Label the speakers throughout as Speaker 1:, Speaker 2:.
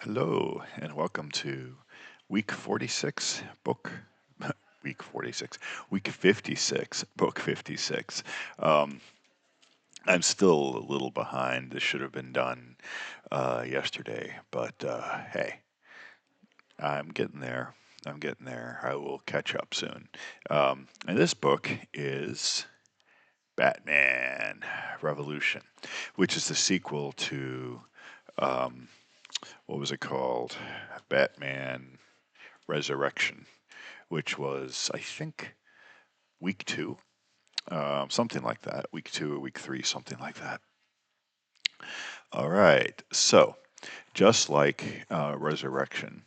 Speaker 1: Hello, and welcome to week 46, book week 46, week 56, book 56. Um, I'm still a little behind. This should have been done yesterday, but hey, I'm getting there. I'm getting there. I will catch up soon. And this book is Batman Revolution, which is the sequel to um, what was it called? Batman Resurrection, which was, I think, week two, something like that. Week two or week three, something like that. All right. So, just like Resurrection,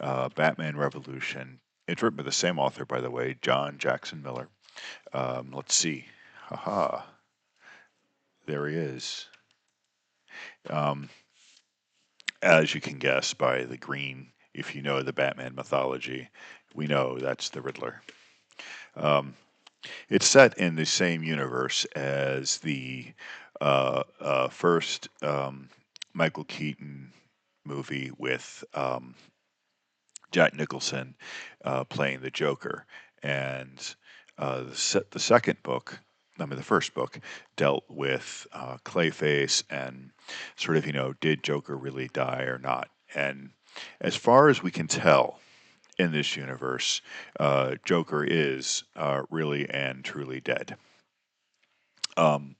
Speaker 1: Batman Revolution, it's written by the same author, by the way, John Jackson Miller. Let's see. Haha, there he is. Um, as you can guess by the green, if you know the Batman mythology, we know that's the Riddler. Um, It's set in the same universe as the first Michael Keaton movie with Jack Nicholson playing the Joker, and the second book. I mean, the first book dealt with Clayface and sort of, did Joker really die or not? And as far as we can tell, in this universe, Joker is really and truly dead. Um,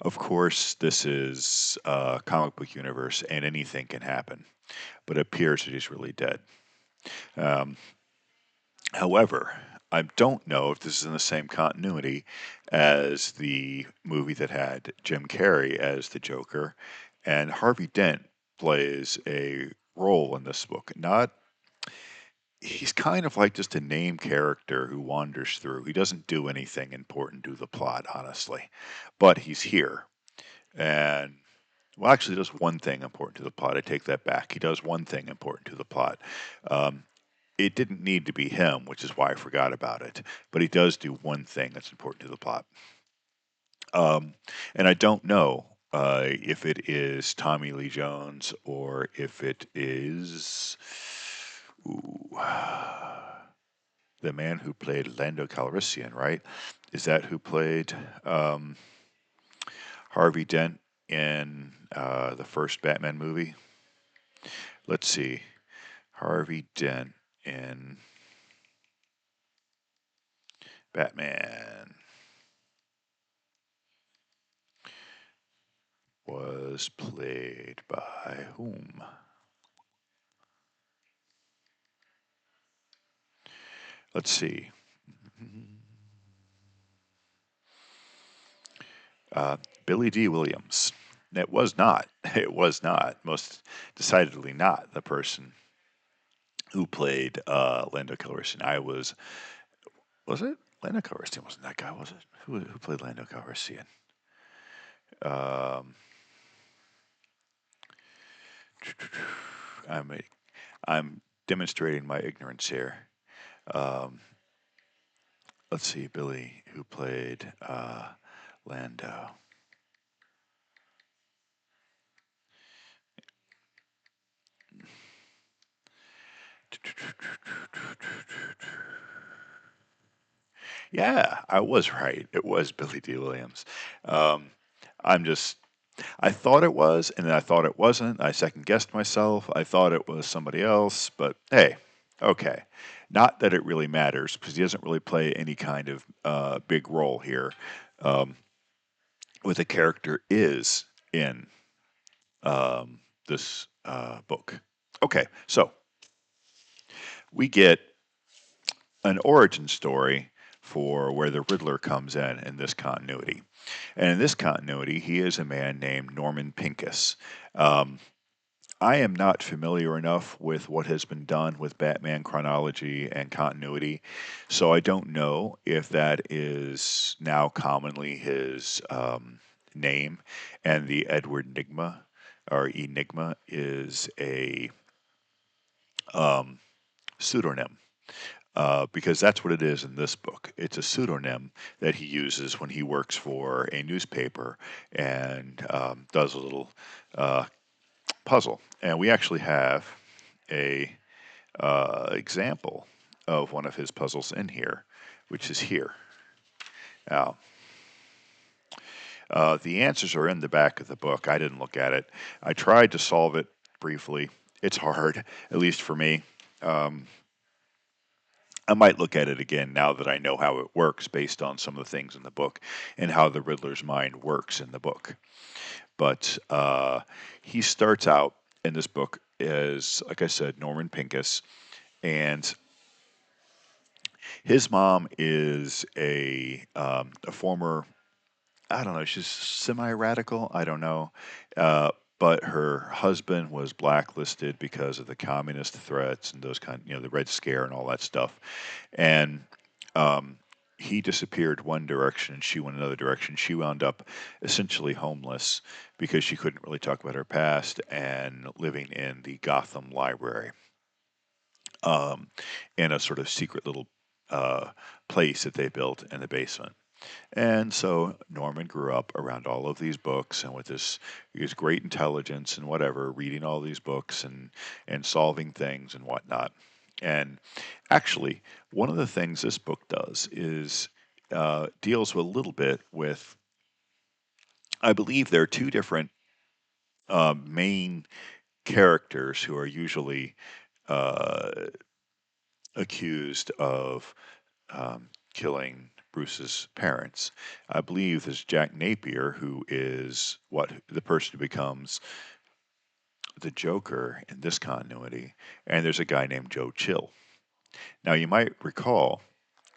Speaker 1: of course, this is a comic book universe, and anything can happen, but it appears that he's really dead. Um, However, I don't know if this is in the same continuity as the movie that had Jim Carrey as the Joker, and Harvey Dent plays a role in this book. Not He's kind of like just a name character who wanders through. He doesn't do anything important to the plot, honestly, but he's here. And well, actually, he does one thing important to the plot. I take that back. He does one thing important to the plot. Um, it didn't need to be him, which is why I forgot about it. But he does do one thing that's important to the plot. Um, and I don't know if it is Tommy Lee Jones or if it is ooh, the man who played Lando Calrissian, right? Is that who played um, Harvey Dent in the first Batman movie? Let's see. Harvey Dent in Batman was played by whom? Let's see. Uh, Billy D. Williams. It was not. It was not. Most decidedly not the person who played Lando Calrissian. Was it? Lando Calrissian wasn't that guy, was it? Who played Lando Calrissian? Um, I'm, I'm demonstrating my ignorance here. Um, let's see, Billy, who played Lando. Yeah, I was right. It was Billy D. Williams. Um, I'm just, I thought it was, and then I thought it wasn't. I second guessed myself. I thought it was somebody else, but hey, okay. Not that it really matters because he doesn't really play any kind of big role here. Um, what the character is in this book. Okay, so we get an origin story for where the Riddler comes in this continuity. And in this continuity, he is a man named Norman Pincus. Um, I am not familiar enough with what has been done with Batman chronology and continuity, so I don't know if that is now commonly his name, and the Edward Enigma or Enigma is a um, pseudonym. Because that's what it is in this book. It's a pseudonym that he uses when he works for a newspaper and does a little uh, puzzle. And we actually have. a example of one of his puzzles in here, which is here. Now, the answers are in the back of the book. I didn't look at it. I tried to solve it briefly. It's hard, at least for me. Um, I might look at it again now that I know how it works based on some of the things in the book and how the Riddler's mind works in the book. But he starts out in this book as, like I said, Norman Pincus, and his mom is a former, I don't know, she's semi-radical. I don't know. Uh, but her husband was blacklisted because of the communist threats and those kind, the Red Scare and all that stuff. And um, he disappeared one direction and she went another direction. She wound up essentially homeless because she couldn't really talk about her past and living in the Gotham Library, um, in a sort of secret little uh, place that they built in the basement. And so Norman grew up around all of these books and with his great intelligence and whatever, reading all these books and solving things and whatnot. And actually, one of the things this book does is deals with a little bit with, I believe there are two different main characters who are usually uh, accused of killing Bruce's parents. I believe there's Jack Napier, who is what the person who becomes the Joker in this continuity, and there's a guy named Joe Chill. Now, you might recall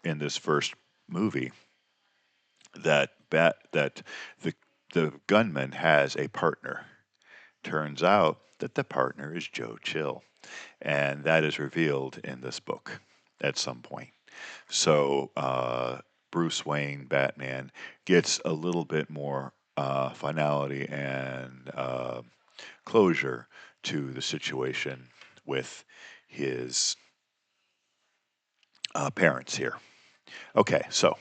Speaker 1: in this first movie that the gunman has a partner. Turns out that the partner is Joe Chill, and that is revealed in this book at some point. So Bruce Wayne, Batman, gets a little bit more finality and closure to the situation with his parents here. Okay, so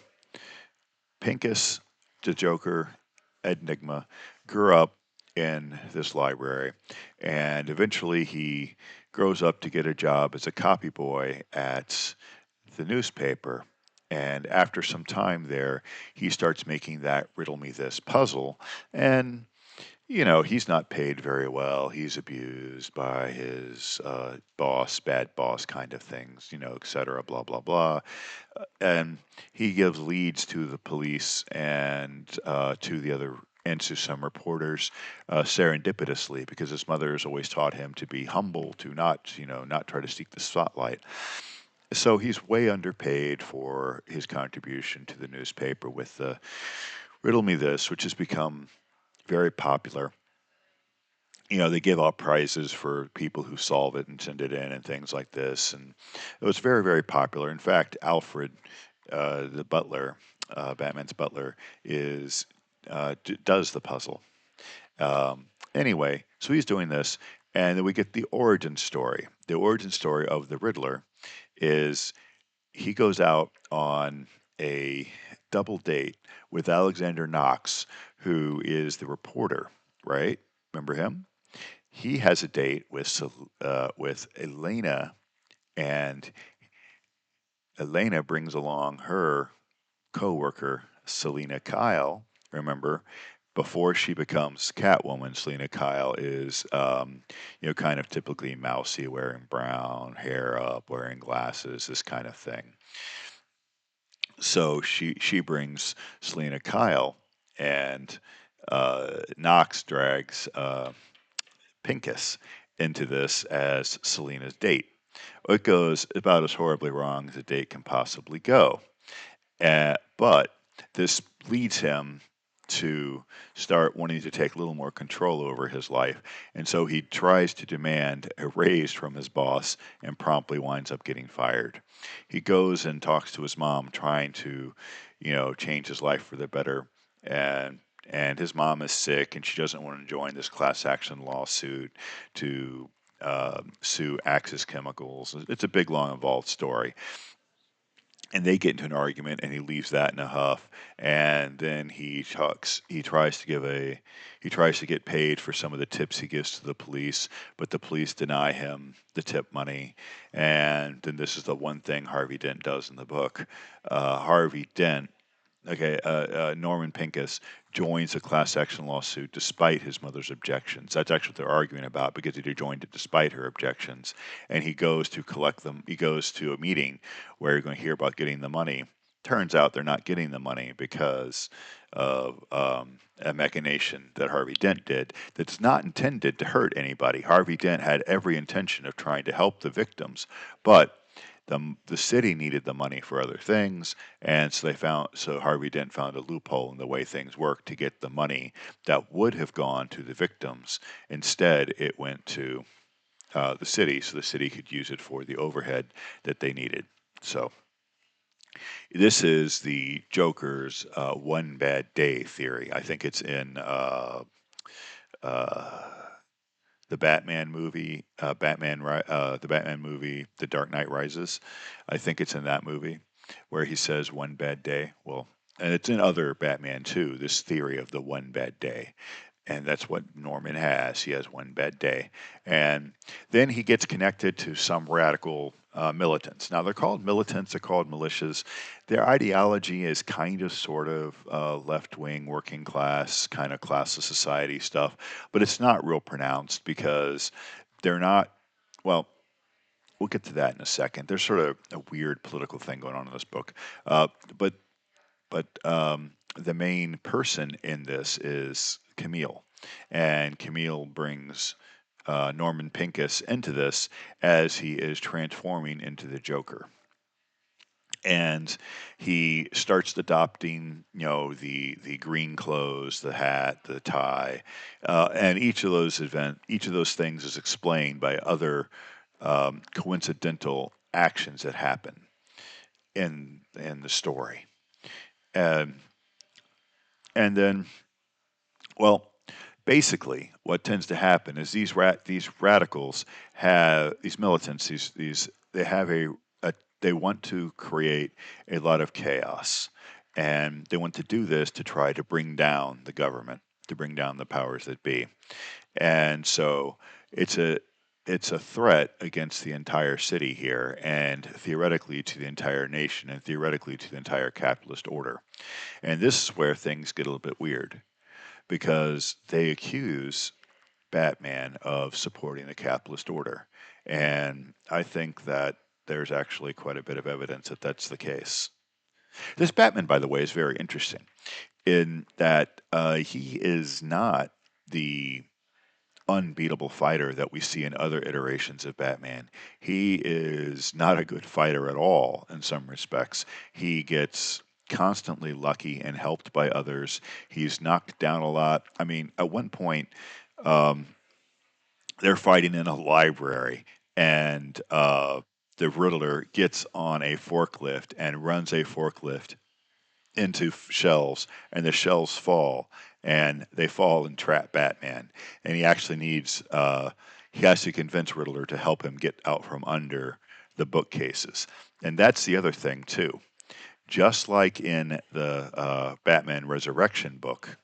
Speaker 1: Pincus, the Joker, Enigma, grew up in this library, and eventually he grows up to get a job as a copy boy at the newspaper. And after some time there, he starts making that riddle me this puzzle. And, he's not paid very well. He's abused by his boss, bad boss kind of things, et cetera, blah, blah, blah. And he gives leads to the police and to the other and to some reporters serendipitously because his mother has always taught him to be humble, to not try to seek the spotlight. So he's way underpaid for his contribution to the newspaper with the Riddle Me This, which has become very popular. They give out prizes for people who solve it and send it in and things like this. And it was very, very popular. In fact, Alfred, the butler, Batman's butler, does the puzzle. Anyway, so he's doing this, and then we get the origin story. The origin story of the Riddler is he goes out on a double date with Alexander Knox, who is the reporter, right? Remember him? He has a date with Elena, and Elena brings along her coworker Selina Kyle. Remember, before she becomes Catwoman, Selina Kyle is, kind of typically mousy, wearing brown hair up, wearing glasses, this kind of thing. So she brings Selina Kyle, and Knox drags Pincus into this as Selena's date. It goes about as horribly wrong as a date can possibly go. But this leads him to start wanting to take a little more control over his life. And so he tries to demand a raise from his boss and promptly winds up getting fired. He goes and talks to his mom, trying to, change his life for the better. And his mom is sick, and she doesn't want to join this class action lawsuit to sue Axis Chemicals. It's a big, long, involved story. and they get into an argument, and he leaves that in a huff. And then he tries to get paid for some of the tips he gives to the police, but the police deny him the tip money. And then this is the one thing Harvey Dent does in the book. Harvey Dent Okay, Norman Pincus joins a class action lawsuit despite his mother's objections. That's actually what they're arguing about, because he joined it despite her objections. And he goes to collect them. He goes to a meeting where you're going to hear about getting the money. Turns out they're not getting the money because of a machination that Harvey Dent did that's not intended to hurt anybody. Harvey Dent had every intention of trying to help the victims, but the city needed the money for other things, and so Harvey Dent found a loophole in the way things work to get the money that would have gone to the victims. Instead, it went to the city, so the city could use it for the overhead that they needed. So this is the Joker's one bad day theory. I think it's in uh, the Batman movie, the Batman movie, The Dark Knight Rises. I think it's in that movie where he says one bad day. Well, and it's in other Batman too. This theory of the one bad day, and that's what Norman has. He has one bad day, and then he gets connected to some radical militants. Now they're called militants. They're called militias. Their ideology is kind of, sort of left wing, working class, kind of class of society stuff, but it's not real pronounced because they're not. Well, we'll get to that in a second. There's sort of a weird political thing going on in this book, uh, but but the main person in this is Camille, and Camille brings Norman Pincus into this as he is transforming into the Joker. And he starts adopting, the green clothes, the hat, the tie, and each of those things is explained by other coincidental actions that happen in the story. And and then, well, basically, what tends to happen is these radicals have these militants, these they have a they want to create a lot of chaos, and they want to do this to try to bring down the government, to bring down the powers that be. And so it's a it's a threat against the entire city here, and theoretically to the entire nation, and theoretically to the entire capitalist order. And this is where things get a little bit weird, because they accuse Batman of supporting the capitalist order. And I think that there's actually quite a bit of evidence that that's the case. This Batman, by the way, is very interesting in that he is not the unbeatable fighter that we see in other iterations of Batman. He is not a good fighter at all in some respects. He gets constantly lucky and helped by others. He's knocked down a lot. I mean, at one point, um, they're fighting in a library, and the Riddler gets on a forklift and runs a forklift into shelves, and the shelves fall, and they fall and trap Batman. And he has to convince Riddler to help him get out from under the bookcases. And that's the other thing too. Just like in the Batman Resurrection book,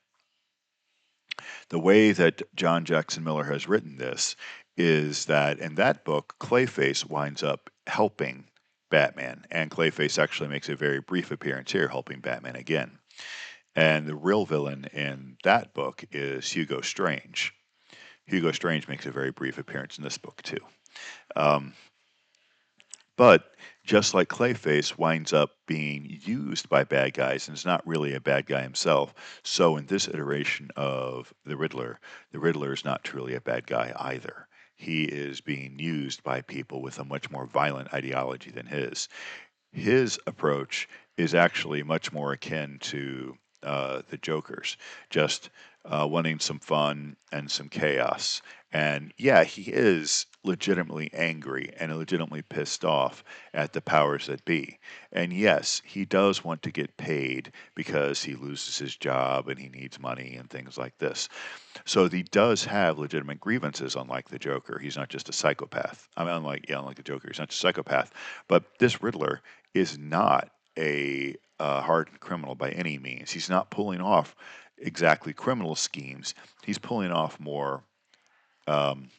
Speaker 1: the way that John Jackson Miller has written this is that in that book, Clayface winds up helping Batman, and Clayface actually makes a very brief appearance here, helping Batman again. And the real villain in that book is Hugo Strange. Hugo Strange makes a very brief appearance in this book too. Um, but just like Clayface winds up being used by bad guys and is not really a bad guy himself, so in this iteration of the Riddler is not truly a bad guy either. He is being used by people with a much more violent ideology than his. His approach is actually much more akin to the Joker's, just wanting some fun and some chaos. And yeah, he is legitimately angry and legitimately pissed off at the powers that be. And yes, he does want to get paid because he loses his job and he needs money and things like this. So he does have legitimate grievances, unlike the Joker. He's not just a psychopath. I mean, unlike the Joker, he's not just a psychopath. But this Riddler is not a hardened criminal by any means. He's not pulling off exactly criminal schemes. He's pulling off more um,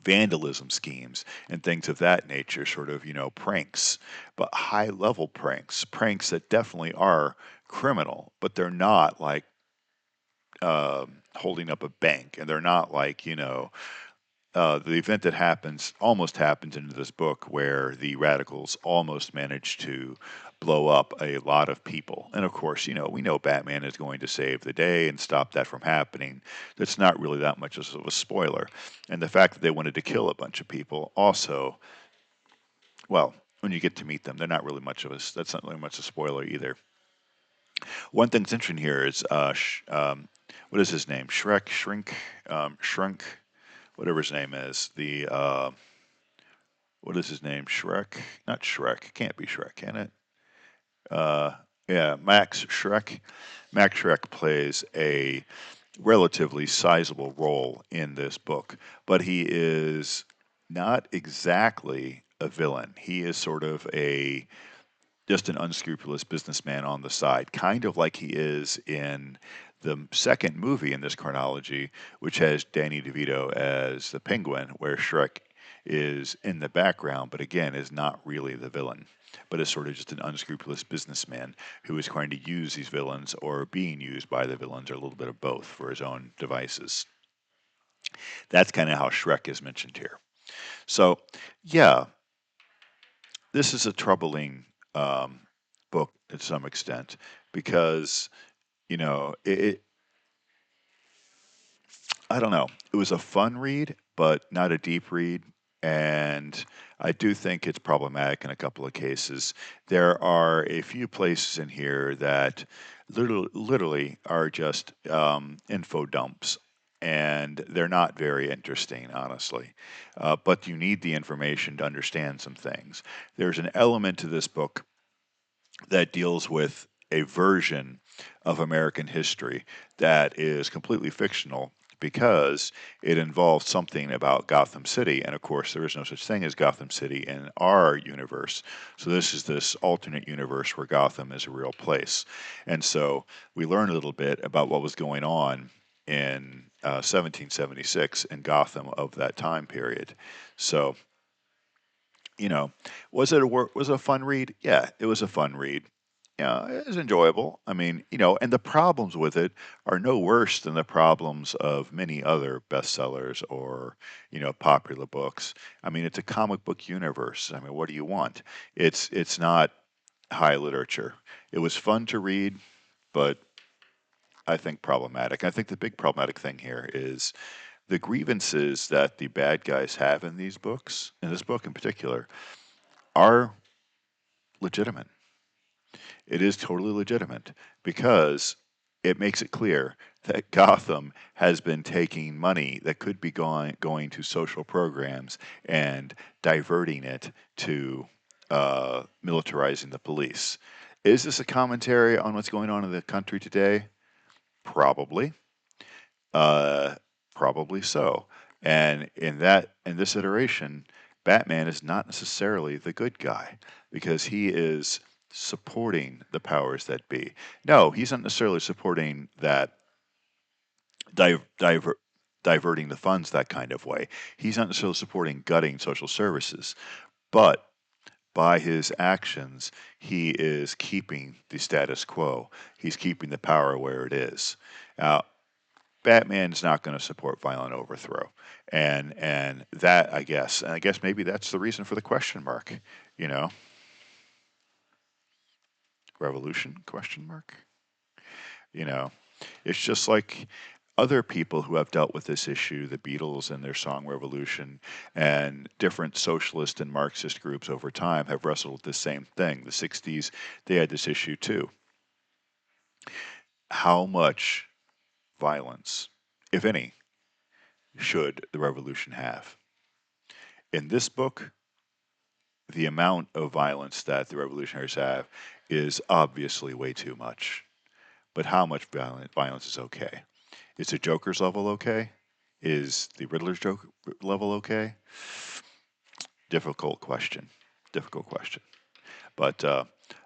Speaker 1: vandalism schemes and things of that nature, sort of, pranks, but high level pranks that definitely are criminal, but they're not like holding up a bank, and they're not like, the event that almost happens in this book where the radicals almost manage to blow up a lot of people. And of course, we know Batman is going to save the day and stop that from happening. That's not really that much of a spoiler. And the fact that they wanted to kill a bunch of people also, well, when you get to meet them, they're not really that's not really much a spoiler either. One thing that's interesting here is, what is his name? Shrunk, whatever his name is. What is his name? Shrek? Not Shrek. Can't be Shrek, can it? Uh, yeah, Max Shrek. Max Shrek plays a relatively sizable role in this book, but he is not exactly a villain. He is sort of just an unscrupulous businessman on the side, kind of like he is in the second movie in this chronology, which has Danny DeVito as the Penguin, where Shrek is in the background, but again is not really the villain, but is sort of just an unscrupulous businessman who is trying to use these villains or being used by the villains or a little bit of both for his own devices. That's kind of how Shrek is mentioned here. So, yeah, this is a troubling book to some extent because I don't know. It was a fun read, but not a deep read. And I do think it's problematic in a couple of cases. There are a few places in here that literally are just info dumps. And they're not very interesting, honestly. But you need the information to understand some things. There's an element to this book that deals with a version of American history that is completely fictional because it involves something about Gotham City. And of course, there is no such thing as Gotham City in our universe. So, this is this alternate universe where Gotham is a real place. And so, we learn a little bit about what was going on in 1776 in Gotham of that time period. So, you know, was it a fun read? Yeah, it was a fun read. Yeah, it was enjoyable. I mean, and the problems with it are no worse than the problems of many other bestsellers or, popular books. I mean, it's a comic book universe. I mean, what do you want? It's not high literature. It was fun to read, but I think problematic. I think the big problematic thing here is the grievances that the bad guys have in these books, in this book in particular, are legitimate. It is totally legitimate because it makes it clear that Gotham has been taking money that could be going to social programs and diverting it to militarizing the police. Is this a commentary on what's going on in the country today? Probably. Uh, Probably so. And in this iteration, Batman is not necessarily the good guy because he is supporting the powers that be. No, he's not necessarily supporting that di- diver- diverting the funds that kind of way. He's not necessarily supporting gutting social services, but by his actions, he is keeping the status quo. He's keeping the power where it is. Now, Batman's not going to support violent overthrow, and that I guess maybe that's the reason for the question mark. You know, revolution question mark. You know, it's just like other people who have dealt with this issue, the Beatles and their song Revolution, and different socialist and Marxist groups over time have wrestled with the same thing. The 60s, they had this issue too. How much violence, if any, should the revolution have? In this book, the amount of violence that the revolutionaries have is obviously way too much. But how much violence is okay? Is the Joker's level okay? Is the Riddler's joke level okay? Difficult question. Difficult question. But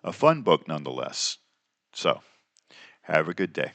Speaker 1: a fun book nonetheless. So, have a good day.